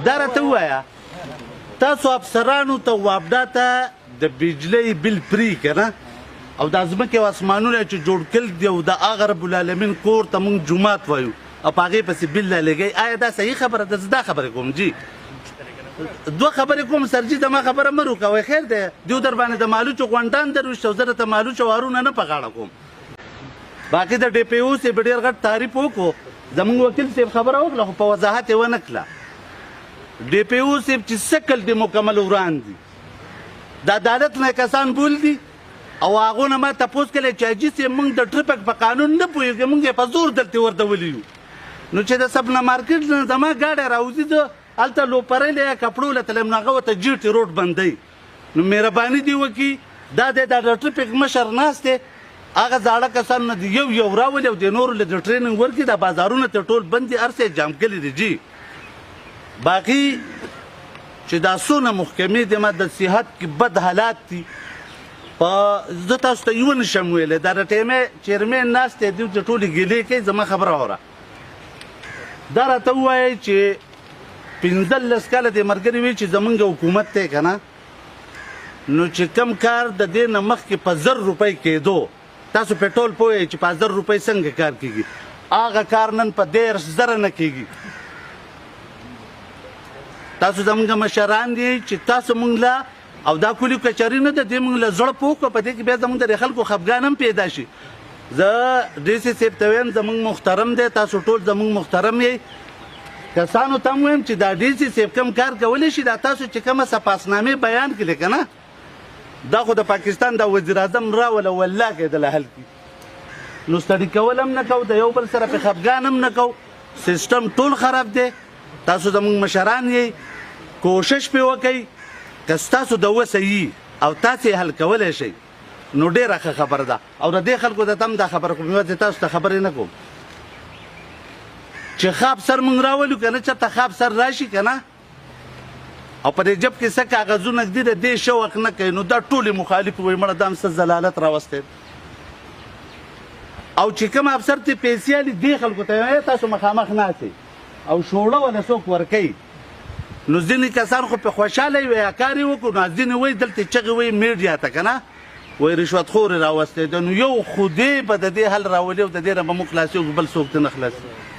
دا راته ووایه تاسو افسرانو ته وابډا ته د بجلۍ بل پرې که نه او دا ځمکې او اسمانونه چې جوړ کړل دي او د هغه رب العالمین کور ته موږ جومات وایو او په هغې پسې بل رالېږئ آیا دا صحیح خبره ده؟ زه دا خبرې کوم جي دوه خبرې کوم سرجي زما خبره مه روکوئ خیر دی دیو در باندې د مالوچو غونډان درویشت او زه درته مالوچو وارونه نه په غاړه کوم باقي د ډي پي او صاحب ډېر غټ تعریف وکړو زموږ وکیل صاحب خبره وکړه خو په وضاحت یې ونه کړه ډي پي او صاحب چې سکل دي مکمل وران دي د عدالت نه کسان بول دي او هغو نه ما تپوس کړی چې حاجي صاحب موږ د ټرفک په قانون نه پوهېږو موږ یې په زور دلته ورتولي یو نو چې د سبنا مارکیټ نه زما ګاډی راوځي زه هلته لوپرلی یا کپړو له تلم نو هغه ورته جیټي روډ بندوي نو مهرباني دې وکړي دا دی د ټرفک مشر ناست دی هغه زاړه کسان نه دي یو راولي او د نورو له د ټریننګ ورکړي دا بازارونه ته ټول بند دي هر څه یې جام کړي دي جي باقي چې دا څونه محکمې دي ما د صحت کې بد حالات دي زه تاسو ته یوه نشم ویلی دا د ټیمې چیرمین ناست دی دوی چې ټولې ګیلې کوي زما خبره واوره دا راته ووایئ چې 15 کاله دې ملګري وي چې زمونږ حکومت دی که نه نو چې کم کار د دې نه مخکې په 1000 روپۍ کېدو تاسو پټرول پوهیئ چې په 1000 روپۍ څنګه کار کېږي هغه کار نن په 10000 نه کېږي تاسو زمونږ مشران دي چې تاسو مونږ له او دا کولی کچاري نه ده دې مونږ له زړه پوه کړو په دې کې بیا زمونږ د خلکو خفګان هم پیدا شي زه ډي سي صاحب ته وایم زمونږ محترم دی تاسو ټول زمونږ محترم یئ کسانو ته هم وایم چې دا ډي سي صاحب کوم کار کولی شي دا تاسو چې کومه سپاسنامې بیان کړي که نه دا خو د پاکستان د وزیر اعظم راوله والله کېدله حل کړي نو ستړي کول هم نه کوو د یو بل سره پې خفګان هم نه کوو سیسټم ټول خراب دی تاسو زمونږ مشران یئ کوشش پې وکئ که ستاسو د وسه یي او تاسې حل کولی شئ نو ډېره ښه خبره ده او د دې خلکو ته هم دا خبره کوم یوازې تاسو ته خبرې نه کوم چې ښه افسر موږ راولو که نه چېرته ښه افسر راشي که نه او په دې جب کې څه کاغذونه ږدي د دې شوق نه کوي نو دا ټولې مخالف وایي مړه دا هم څه ضلالت راوستی او چې کوم افسر ته پیسې الي دې خلکو ته وایي تاسو مخامخ ناستئ او شوړه ولا څوک ورکوي نو ځینې کسان خو په خوشحاله وي یا کار یې وکړو نو ځینې وایي دلته چغې وایي میډیا ته که نه وایي رشوتخور یې راوستی ده نو یو خدای به د دې حل راولي او د دې نه به موږ خلاصېږو بل څوک ته نه خلاصېږو